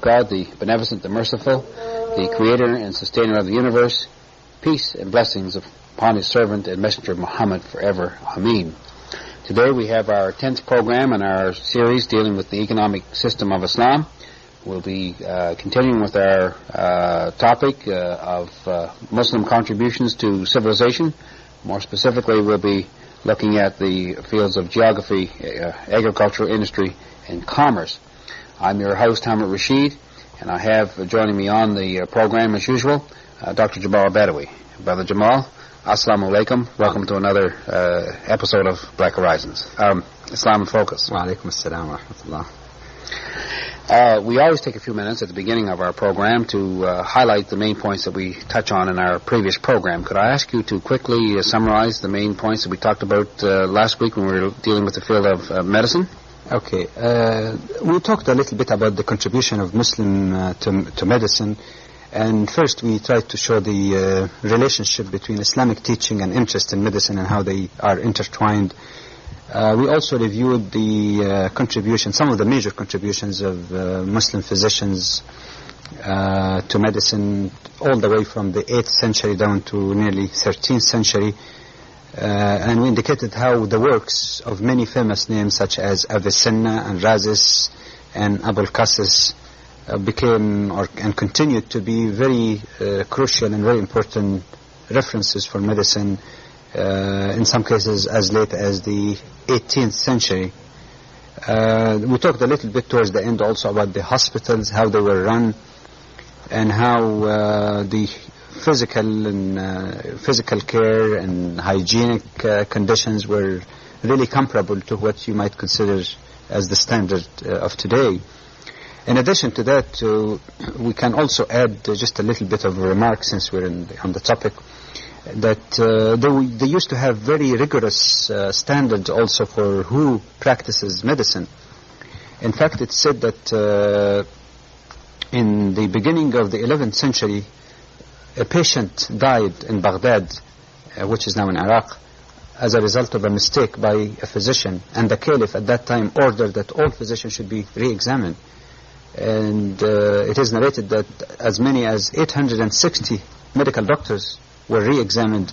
God, the beneficent, the merciful, the creator and sustainer of the universe, peace and blessings upon his servant and messenger Muhammad forever. Ameen. Today we have our 10th program in our series dealing with the economic system of Islam. We'll be continuing with our topic of Muslim contributions to civilization. More specifically, we'll be looking at the fields of geography, agricultural industry, and commerce. I'm your host, Hamid Rashid, and I have joining me on the program, as usual, Dr. Jamal Badawi. Brother Jamal, Assalamu alaikum. Welcome to another episode of Black Horizons. Islam in Focus. Wa alaikum assalam wa rahmatullah. We always take a few minutes at the beginning of our program to highlight the main points that we touch on in our previous program. Could I ask you to quickly summarize the main points that we talked about last week when we were dealing with the field of medicine? Okay. We talked a little bit about the contribution of Muslim to medicine, and first we tried to show the relationship between Islamic teaching and interest in medicine and how they are intertwined. We also reviewed the some of the major contributions of Muslim physicians to medicine, all the way from the 8th century down to nearly 13th century. And we indicated how the works of many famous names such as Avicenna and Rhazes and Abul Qasis became and continued to be very crucial and very important references for medicine, in some cases as late as the 18th century. We talked a little bit towards the end also about the hospitals, how they were run, and how the physical care and hygienic conditions were really comparable to what you might consider as the standard of today. In addition to that, we can also add just a little bit of a remark, since we're on the topic, that they used to have very rigorous standards also for who practices medicine. In fact, it's said that in the beginning of the 11th century, a patient died in Baghdad, which is now in Iraq, as a result of a mistake by a physician, and the caliph at that time ordered that all physicians should be re-examined. And it is narrated that as many as 860 medical doctors were re-examined.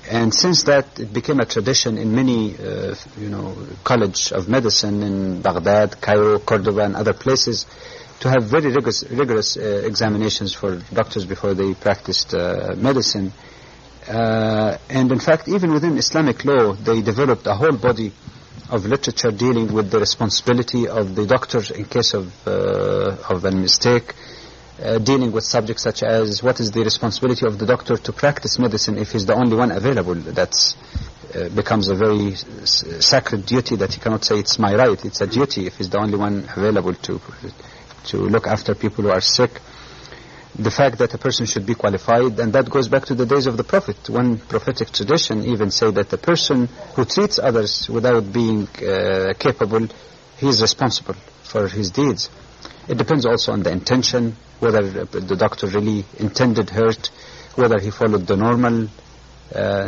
And since that, it became a tradition in many college of medicine in Baghdad, Cairo, Cordoba, and other places to have very rigorous examinations for doctors before they practiced medicine. And in fact, even within Islamic law, they developed a whole body of literature dealing with the responsibility of the doctor in case of a mistake, dealing with subjects such as what is the responsibility of the doctor to practice medicine if he's the only one available. That becomes a very sacred duty that he cannot say it's my right. It's a duty if he's the only one available to look after people who are sick. The fact that a person should be qualified, and that goes back to the days of the Prophet. One prophetic tradition even say that the person who treats others without being capable, he is responsible for his deeds. It depends also on the intention, whether the doctor really intended hurt, whether he followed the normal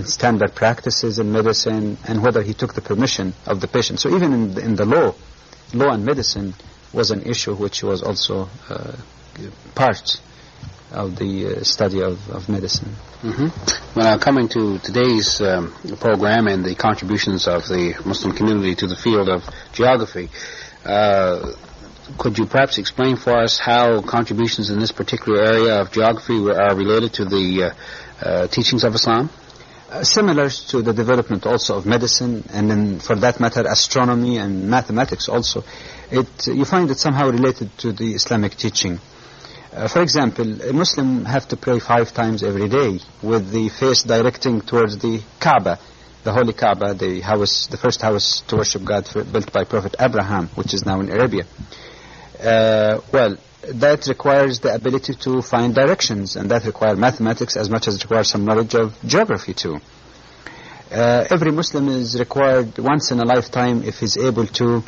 standard practices in medicine, and whether he took the permission of the patient. So even in the law and medicine was an issue which was also part of the study of medicine. Mm-hmm. Well, coming to today's program and the contributions of the Muslim community to the field of geography, could you perhaps explain for us how contributions in this particular area of geography are related to the teachings of Islam? Similar to the development also of medicine, and then for that matter astronomy and mathematics also. You find it somehow related to the Islamic teaching. For example, a Muslim have to pray 5 times every day with the face directing towards the Kaaba. the Holy Kaaba, the first house to worship God built by Prophet Abraham, which is now in Arabia. Well, that requires the ability to find directions, and that requires mathematics as much as it requires some knowledge of geography too. Every Muslim is required once in a lifetime, if he's able to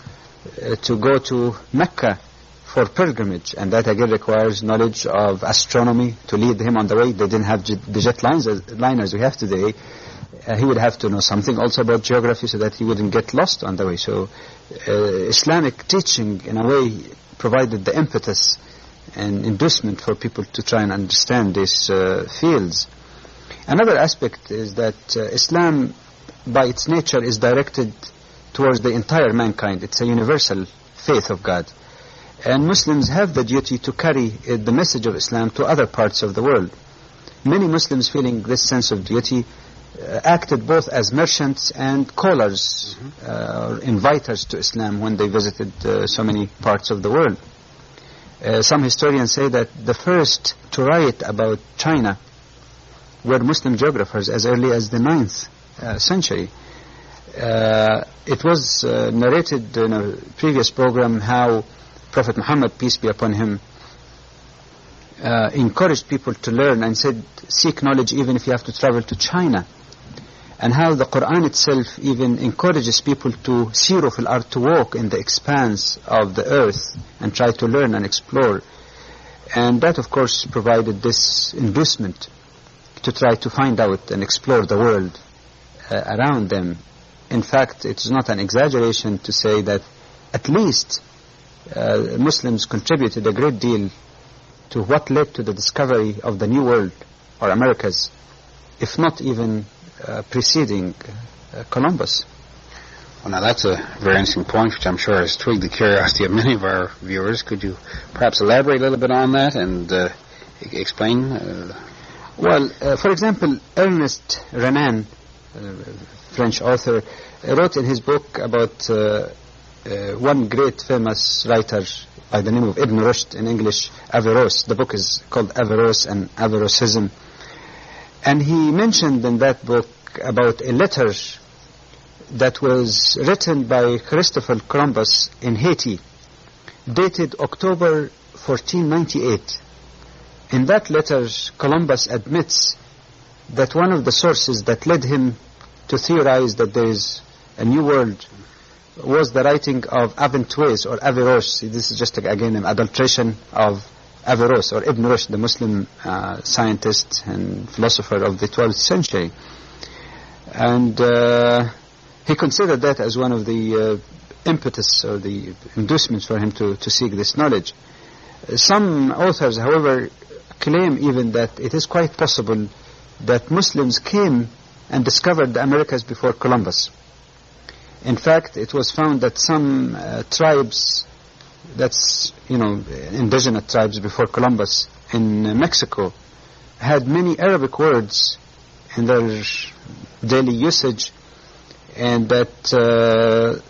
go to Mecca for pilgrimage, and that again requires knowledge of astronomy to lead him on the way. They didn't have the jet liners we have today. He would have to know something also about geography so that he wouldn't get lost on the way. So Islamic teaching in a way provided the impetus and inducement for people to try and understand these fields. Another aspect is that Islam by its nature is directed towards the entire mankind. It's a universal faith of God. And Muslims have the duty to carry the message of Islam to other parts of the world. Many Muslims, feeling this sense of duty, acted both as merchants and callers, inviters to Islam when they visited so many parts of the world. Some historians say that the first to write about China were Muslim geographers as early as the 9th century. It was narrated in a previous program how Prophet Muhammad, peace be upon him, encouraged people to learn and said, seek knowledge even if you have to travel to China. And how the Quran itself even encourages people to siru fil ard, to walk in the expanse of the earth and try to learn and explore. And that of course provided this inducement to try to find out and explore the world around them. In fact, it's not an exaggeration to say that at least Muslims contributed a great deal to what led to the discovery of the New World or Americas, if not even preceding Columbus. Well, now that's a very interesting point, which I'm sure has tweaked the curiosity of many of our viewers. Could you perhaps elaborate a little bit on that and explain? Well, for example, Ernest Renan, French author, wrote in his book about one great famous writer by the name of Ibn Rushd, in English Averroes. The book is called Averroes and Averroesism. And he mentioned in that book about a letter that was written by Christopher Columbus in Haiti, dated October 1498. In that letter, Columbus admits that one of the sources that led him to theorize that there is a new world was the writing of Aventues or Averroes. This is just again an adulteration of Averroes or Ibn Rushd, the Muslim scientist and philosopher of the 12th century. And he considered that as one of the impetus or the inducements for him to seek this knowledge. Some authors, however, claim even that it is quite possible that Muslims came and discovered the Americas before Columbus. In fact, it was found that some tribes, that's, indigenous tribes before Columbus in Mexico, had many Arabic words in their daily usage, and that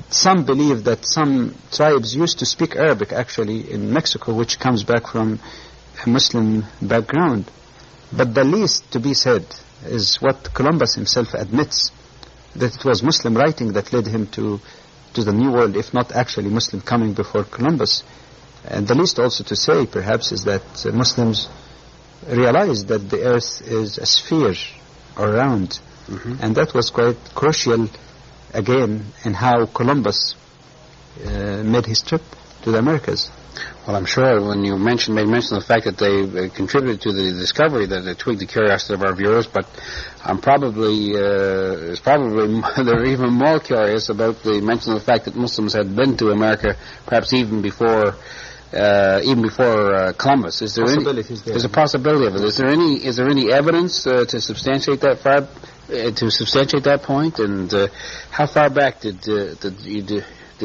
some believe that some tribes used to speak Arabic actually in Mexico, which comes back from a Muslim background. But the least to be said is what Columbus himself admits, that it was Muslim writing that led him to the New World, if not actually Muslim coming before Columbus. And the least also to say, perhaps, is that Muslims realized that the earth is a sphere or round. And that was quite crucial, again, in how Columbus made his trip to the Americas. Well, I'm sure when you made mention of the fact that they contributed to the discovery, that it tweaked the curiosity of our viewers, but I'm probably they're even more curious about the mention of the fact that Muslims had been to America, perhaps even before Columbus. Is there there's a possibility of it? Is there any evidence to substantiate that point? And how far back did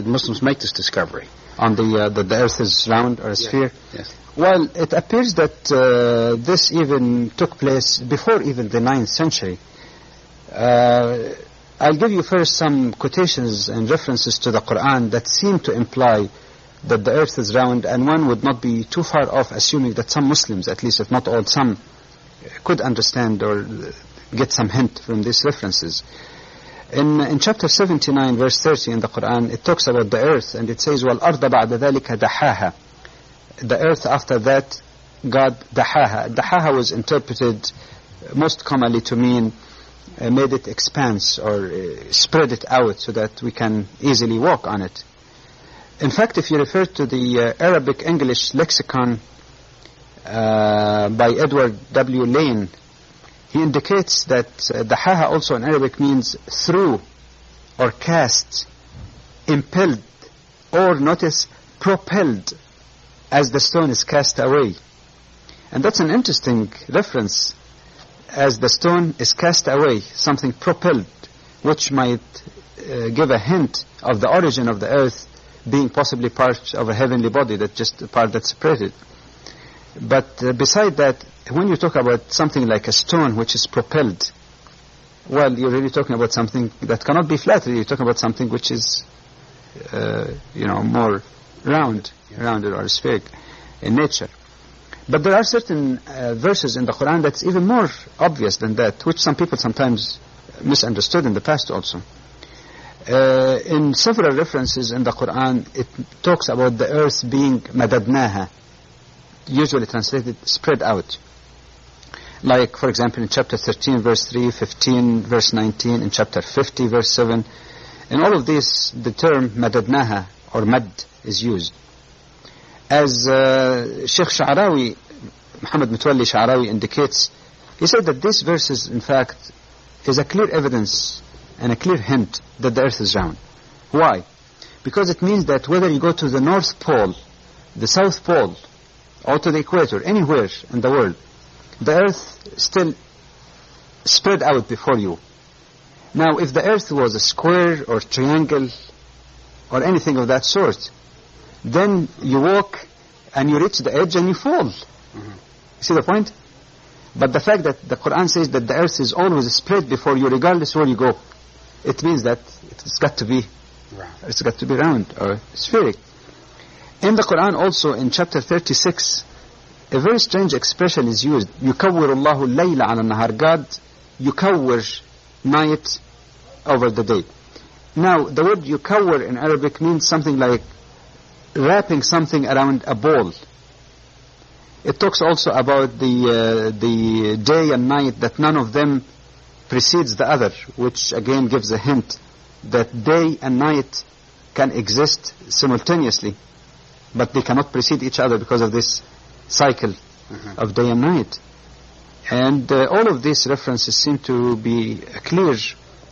Muslims make this discovery? On the earth is round or a sphere? Yes. Well, it appears that this even took place before even the 9th century. I'll give you first some quotations and references to the Quran that seem to imply that the earth is round, and one would not be too far off assuming that some Muslims, at least if not all, some could understand or get some hint from these references. In chapter 79, verse 30 in the Quran, it talks about the earth, and it says, وَالْأَرْضَ بَعْدَ ذَلِكَ دَحَاهَا. The earth after that, God dahaha. Dahaha was interpreted most commonly to mean made it expanse or spread it out so that we can easily walk on it. In fact, if you refer to the Arabic English lexicon by Edward W. Layne, he indicates that dahaha also in Arabic means through or cast, impelled, or notice propelled as the stone is cast away. And that's an interesting reference. As the stone is cast away, something propelled, which might give a hint of the origin of the earth being possibly part of a heavenly body, that just a part that's separated. But beside that, when you talk about something like a stone which is propelled, well, you're really talking about something that cannot be flat. You're talking about something which is, more rounded or spheric in nature. But there are certain verses in the Quran that's even more obvious than that, which some people sometimes misunderstood in the past also. In several references in the Quran, it talks about the earth being madadnaha, usually translated spread out. Like, for example, in chapter 13, verse 3, 15, verse 19, in chapter 50, verse 7. In all of these, the term madadnaha, or mad, is used. As Sheikh Sha'arawi, Muhammad Mutawalli Sha'arawi indicates, he said that this verses, in fact, is a clear evidence and a clear hint that the earth is round. Why? Because it means that whether you go to the North Pole, the South Pole, or to the equator, anywhere in the world, the earth still spread out before you. Now, if the earth was a square or triangle or anything of that sort, then you walk and you reach the edge and you fall. You see the point? But the fact that the Quran says that the earth is always spread before you, regardless where you go, it means that it's got to be round or spheric. In the Quran also, in chapter 36, a very strange expression is used. يُكَوِّرُ اللَّهُ اللَّيْلَ عَلَى النَّهَارِ. God yukawwir night over the day. Now, the word yukawwir in Arabic means something like wrapping something around a ball. It talks also about the day and night, that none of them precedes the other, which again gives a hint that day and night can exist simultaneously, but they cannot precede each other because of this cycle of day and night. And all of these references seem to be a clear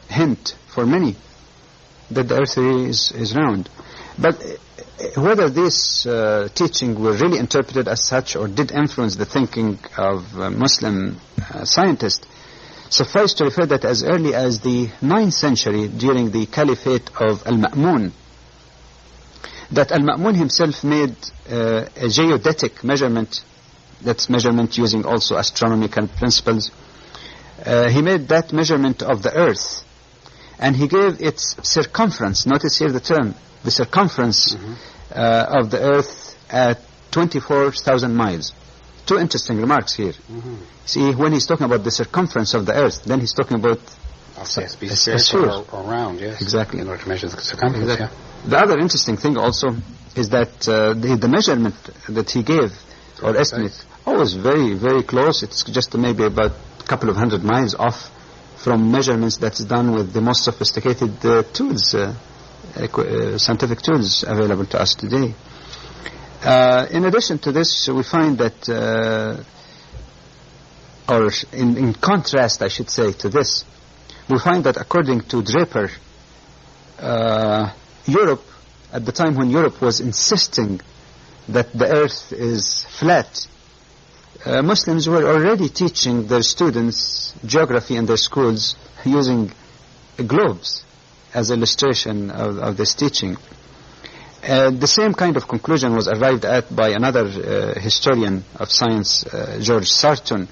hint for many that the earth is round. But whether this teaching were really interpreted as such or did influence the thinking of Muslim scientists, suffice to refer that as early as the 9th century, during the caliphate of Al-Ma'mun, that Al-Ma'mun himself made a geodetic measurement, that's measurement using also astronomical principles. He made that measurement of the earth, and he gave its circumference. Notice here the term, the circumference of the earth at 24,000 miles. Two interesting remarks here. See, when he's talking about the circumference of the earth, then he's talking about a sphere or round, yes. Exactly. In order to measure the circumference, exactly. The other interesting thing also is that the measurement that he gave, or estimate, was very, very close. It's just maybe about a couple of 100 miles off from measurements that's done with the most sophisticated tools, scientific tools available to us today. In addition to this, we find that, or in contrast, I should say, to this, we find that according to Draper, Europe, at the time when Europe was insisting that the earth is flat, Muslims were already teaching their students geography in their schools using globes as illustration of this teaching. The same kind of conclusion was arrived at by another historian of science, George Sarton.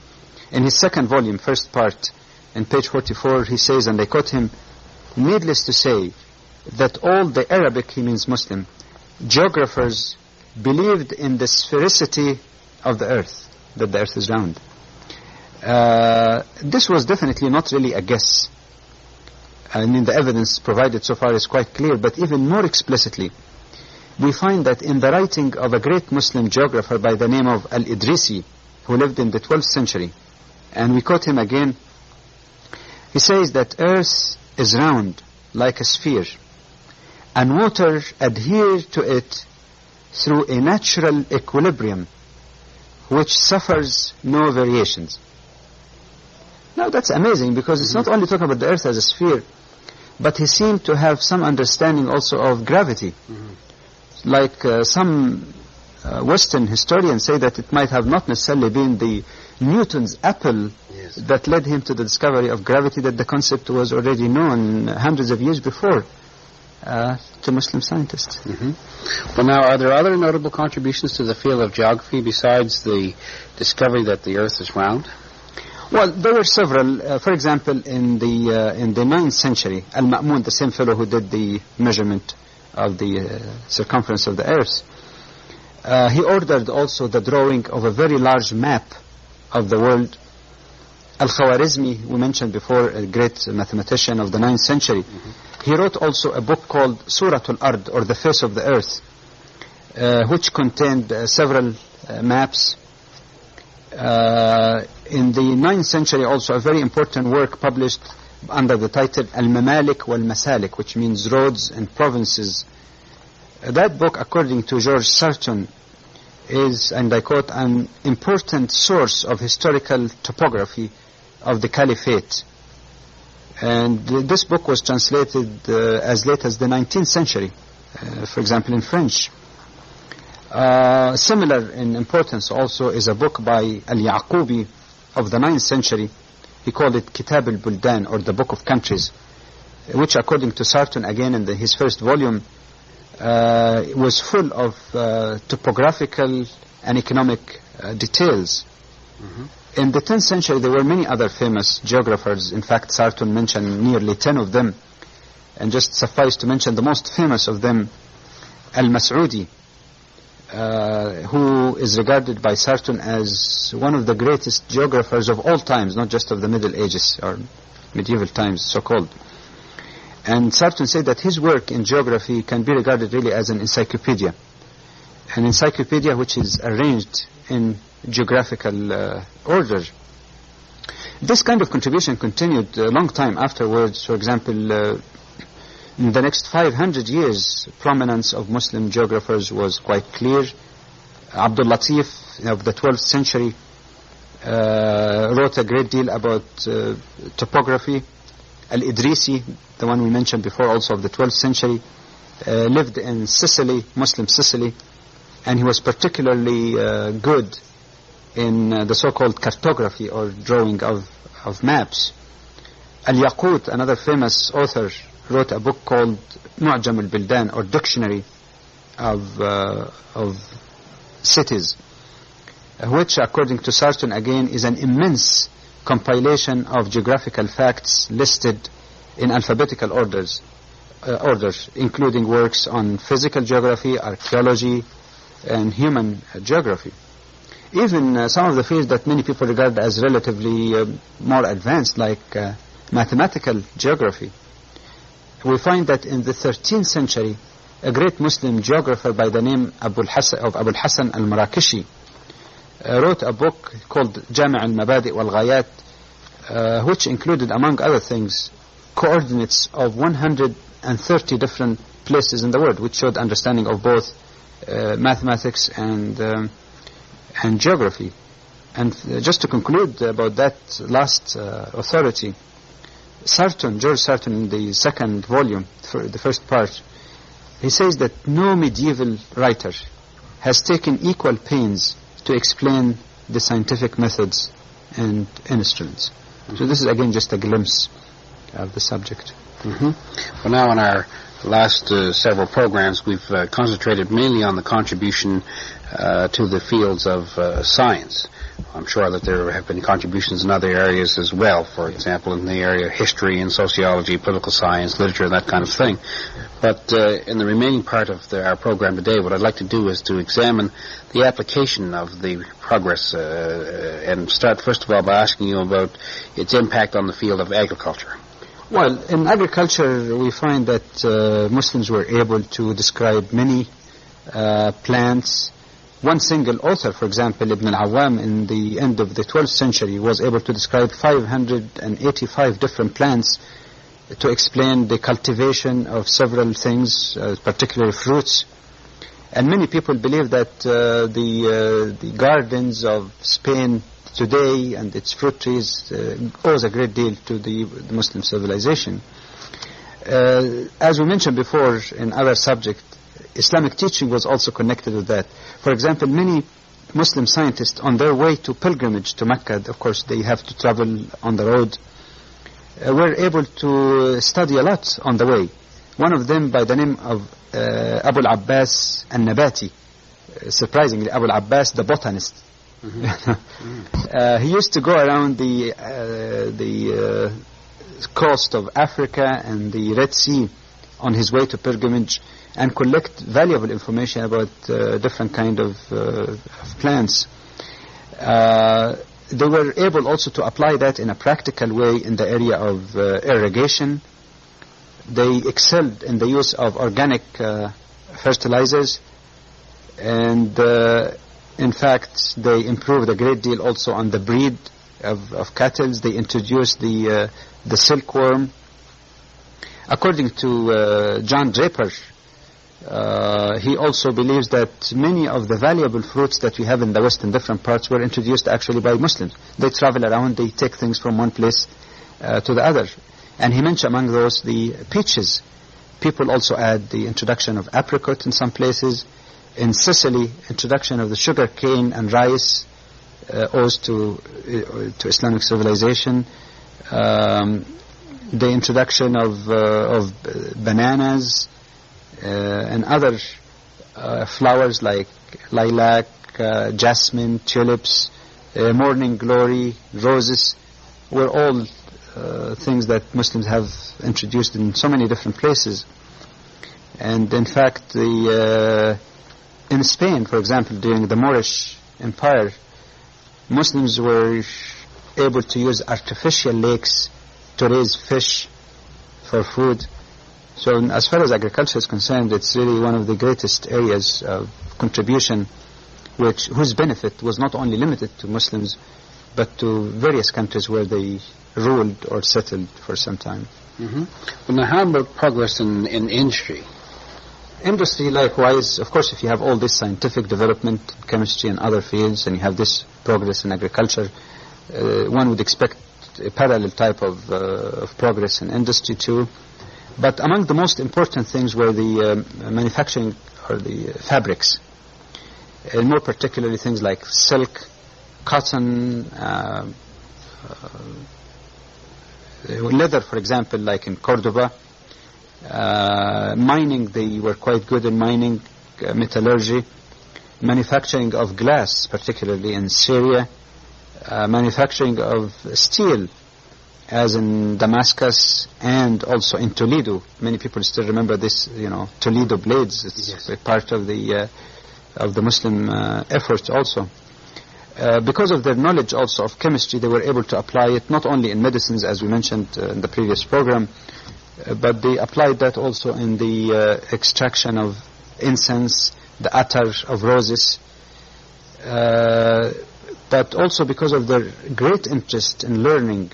In his second volume, first part, in page 44, he says, and I quote him, "Needless to say that all the Arabic," he means Muslim, "geographers believed in the sphericity of the earth, that the earth is round." This was definitely not really a guess. I mean, the evidence provided so far is quite clear, but even more explicitly, we find that in the writing of a great Muslim geographer by the name of Al-Idrisi, who lived in the 12th century, and we quote him again, he says that Earth is round like a sphere, and water adheres to it through a natural equilibrium which suffers no variations. Now that's amazing, because it's not only talking about the Earth as a sphere, but he seemed to have some understanding also of gravity. Like some Western historians say that it might have not necessarily been the Newton's apple that led him to the discovery of gravity, that the concept was already known hundreds of years before to Muslim scientists. Well, now, are there other notable contributions to the field of geography besides the discovery that the Earth is round? Well, there were several. For example, in the 9th century, Al-Ma'mun, the same fellow who did the measurement of the circumference of the Earth, he ordered also the drawing of a very large map of the world. Al-Khwarizmi, we mentioned before, a great mathematician of the 9th century, he wrote also a book called Suratul Ard, or the Face of the Earth, which contained several maps. In the 9th century also a very important work published under the title Al-Mamalik wal-Masalik, which means roads and provinces. That book, according to George Sarton, is, and I quote, an important source of historical topography of the Caliphate. And this book was translated as late as the 19th century, for example in French. Similar in importance also is a book by Al-Yaqubi of the 9th century. He called it Kitab al-Buldan, or the Book of Countries, which according to Sarton, again in his first volume, was full of topographical and economic details. In the 10th century there were many other famous geographers. In fact, Sarton mentioned nearly 10 of them, and just suffice to mention the most famous of them, Al-Mas'udi, who is regarded by Sarton as one of the greatest geographers of all times, not just of the Middle Ages or medieval times, so-called. And Sarton said that his work in geography can be regarded really as an encyclopedia which is arranged in geographical order. This kind of contribution continued a long time afterwards. For example, in the next 500 years, prominence of Muslim geographers was quite clear. Abdul Latif of the 12th century wrote a great deal about topography. Al-Idrisi, the one we mentioned before, also of the 12th century, lived in Sicily, Muslim Sicily, and he was particularly good in the so-called cartography or drawing of maps. Al-Yaqut, another famous author, wrote a book called Mu'jam al-Bildan, or Dictionary of Cities, which according to Sarton again is an immense compilation of geographical facts listed in alphabetical orders, including works on physical geography, archaeology, and human geography. Even some of the fields that many people regard as relatively more advanced, like mathematical geography. We find that in the 13th century, a great Muslim geographer by the name of Abul Hasan al-Marakishi wrote a book called Jami' al-Mabadi' wal-Ghayat, which included, among other things, coordinates of 130 different places in the world, which showed understanding of both mathematics and geography. And just to conclude about that last authority, George Sarton, in the second volume, for the first part, he says that no medieval writer has taken equal pains to explain the scientific methods and instruments. So this is again just a glimpse of the subject. Well, now in our last several programs, we've concentrated mainly on the contribution to the fields of science. I'm sure that there have been contributions in other areas as well, for example, in the area of history and sociology, political science, literature, that kind of thing. But in the remaining part of our program today, what I'd like to do is to examine the application of the progress and start first of all by asking you about its impact on the field of agriculture. Well, in agriculture, we find that Muslims were able to describe many plants. One single author, for example, Ibn al-Awwam, in the end of the 12th century, was able to describe 585 different plants to explain the cultivation of several things, particularly fruits. And many people believe that the gardens of Spain today and its fruit trees owes a great deal to the Muslim civilization. As we mentioned before in our subject, Islamic teaching was also connected with that. For example, many Muslim scientists on their way to pilgrimage to Mecca, of course they have to travel on the road, were able to study a lot on the way. One of them by the name of Abu al-Abbas al-Nabati, surprisingly Abu al-Abbas the botanist. He used to go around the coast of Africa and the Red Sea on his way to pilgrimage and collect valuable information about different kind of plants. They were able also to apply that in a practical way in the area of irrigation. They excelled in the use of organic fertilizers, and in fact they improved a great deal also on the breed of cattle. They introduced the silkworm. According to John Draper, he also believes that many of the valuable fruits that we have in the West in different parts were introduced actually by Muslims. They travel around, they take things from one place to the other. And he mentioned among those the peaches. People also add the introduction of apricot in some places. In Sicily, introduction of the sugar cane and rice owes to Islamic civilization. The introduction of bananas and other flowers like lilac, jasmine, tulips, morning glory, roses, were all things that Muslims have introduced in so many different places. And in fact, in Spain, for example, during the Moorish Empire, Muslims were able to use artificial lakes to raise fish for food. So as far as agriculture is concerned, it's really one of the greatest areas of contribution whose benefit was not only limited to Muslims but to various countries where they ruled or settled for some time. Mm-hmm. Well, now how about progress in industry? Industry, likewise, of course, if you have all this scientific development, chemistry and other fields, and you have this progress in agriculture, one would expect a parallel type of progress in industry too. But among the most important things were the manufacturing or the fabrics, and more particularly things like silk, cotton, leather, for example, like in Cordoba. Mining, they were quite good in mining, metallurgy, manufacturing of glass, particularly in Syria, manufacturing of steel, as in Damascus and also in Toledo. Many people still remember this, Toledo blades. It's a part of the Muslim effort also. Because of their knowledge also of chemistry, they were able to apply it not only in medicines, as we mentioned in the previous program, but they applied that also in the extraction of incense, the attar of roses. But also because of their great interest in learning,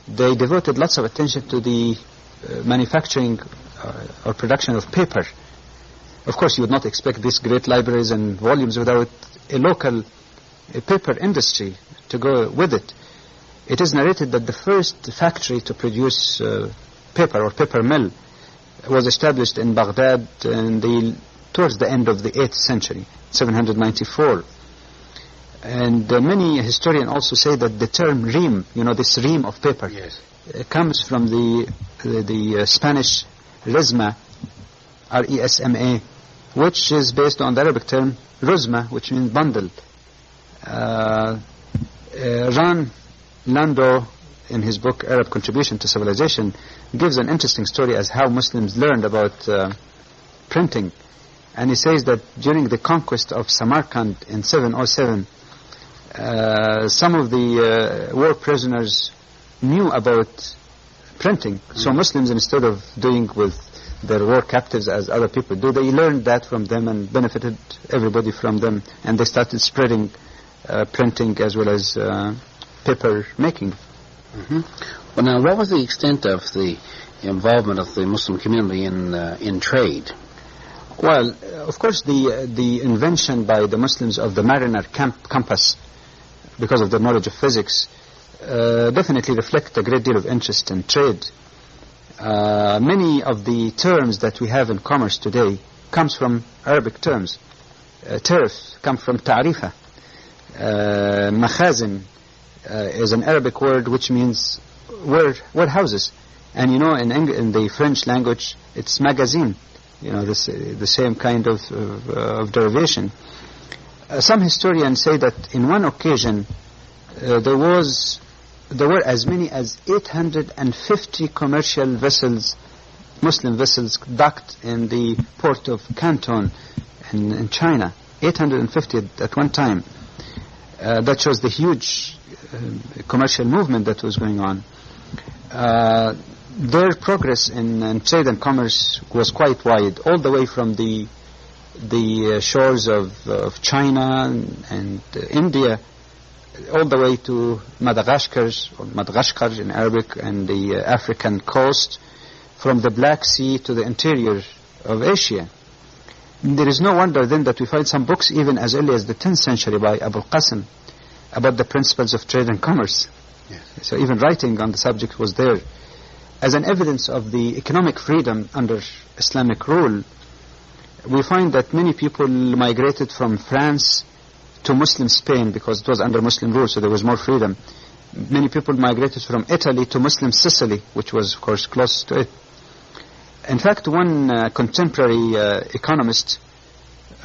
they devoted lots of attention to the manufacturing or production of paper. Of course, you would not expect these great libraries and volumes without a local paper industry to go with it. It is narrated that the first factory to produce paper or paper mill was established in Baghdad towards the end of the 8th century, 794. And many historians also say that the term ream, this ream of paper, comes from the Spanish resma, R-E-S-M-A, which is based on the Arabic term ruzma, which means bundle. Ran Lando, in his book Arab Contribution to Civilization, gives an interesting story as how Muslims learned about printing. And he says that during the conquest of Samarkand in 707, some of the war prisoners knew about printing. So Muslims, instead of doing with their war captives as other people do, they learned that from them and benefited everybody from them, and they started spreading printing as well as paper making. Mm-hmm. Well, now, what was the extent of the involvement of the Muslim community in trade? Well, of course, the invention by the Muslims of the mariner compass, because of their knowledge of physics, definitely reflect a great deal of interest in trade. Many of the terms that we have in commerce today comes from Arabic terms. Tariff comes from ta'rifa. Makhazin is an Arabic word which means warehouses. And you know, in the French language, it's magazine. You know, the same kind of derivation. Some historians say that in one occasion there were as many as 850 commercial vessels, Muslim vessels, docked in the port of Canton in China. 850 at one time. That shows the huge commercial movement that was going on. Their progress in trade and commerce was quite wide, all the way from the shores of China and India, all the way to Madagascar in Arabic, and the African coast, from the Black Sea to the interior of Asia. There is no wonder then that we find some books even as early as the 10th century by Abu al-Qasim about the principles of trade and commerce. Yes. So even writing on the subject was there. As an evidence of the economic freedom under Islamic rule, we find that many people migrated from France to Muslim Spain because it was under Muslim rule, so there was more freedom. Many people migrated from Italy to Muslim Sicily, which was, of course, close to it. In fact, one contemporary economist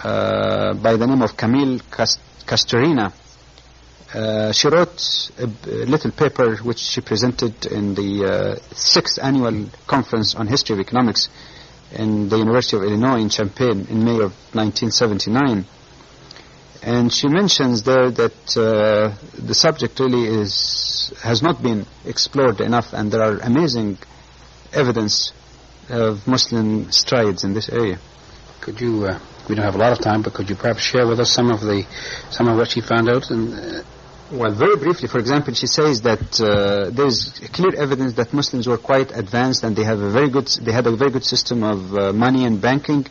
by the name of Camille Castorina, she wrote a little paper which she presented in the 6th annual conference on history of economics in the University of Illinois in Champaign in May of 1979. And she mentions there that the subject really has not been explored enough, and there are amazing evidence of Muslim strides in this area. Could you, we don't have a lot of time, but could you perhaps share with us some of what she found out? Well, very briefly, for example, she says that there is clear evidence that Muslims were quite advanced, and they had a very good system of money and banking.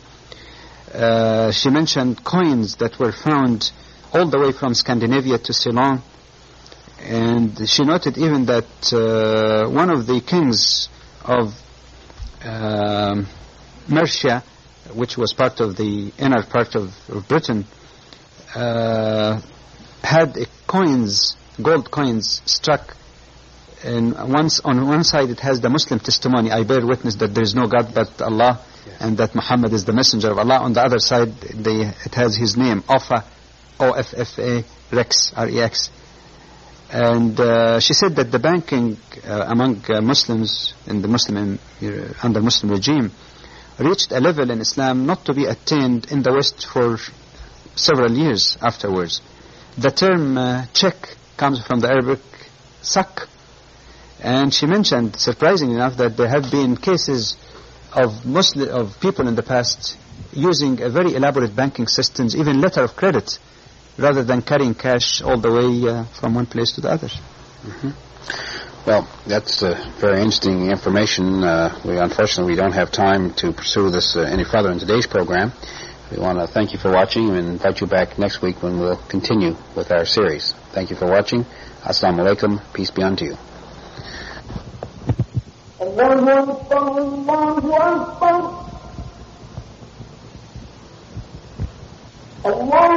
She mentioned coins that were found all the way from Scandinavia to Ceylon, and she noted even that one of the kings of Mercia, which was part of the inner part of Britain, had gold coins struck, and on one side it has the Muslim testimony, I bear witness that there is no God but Allah, yes, and that Muhammad is the messenger of Allah. On the other side it has his name, Offa, O-F-F-A, Rex, R-E-X. And she said that the banking among Muslims in the under Muslim regime reached a level in Islam not to be attained in the West for several years afterwards. The term check comes from the Arabic sak, and she mentioned, surprisingly enough, that there have been cases of people in the past using a very elaborate banking systems, even letter of credit, rather than carrying cash all the way from one place to the other. Mm-hmm. Well, that's very interesting information. We unfortunately don't have time to pursue this any further in today's program. We want to thank you for watching and invite you back next week when we'll continue with our series. Thank you for watching. Assalamu alaikum. Peace be unto you. الله أكبر الله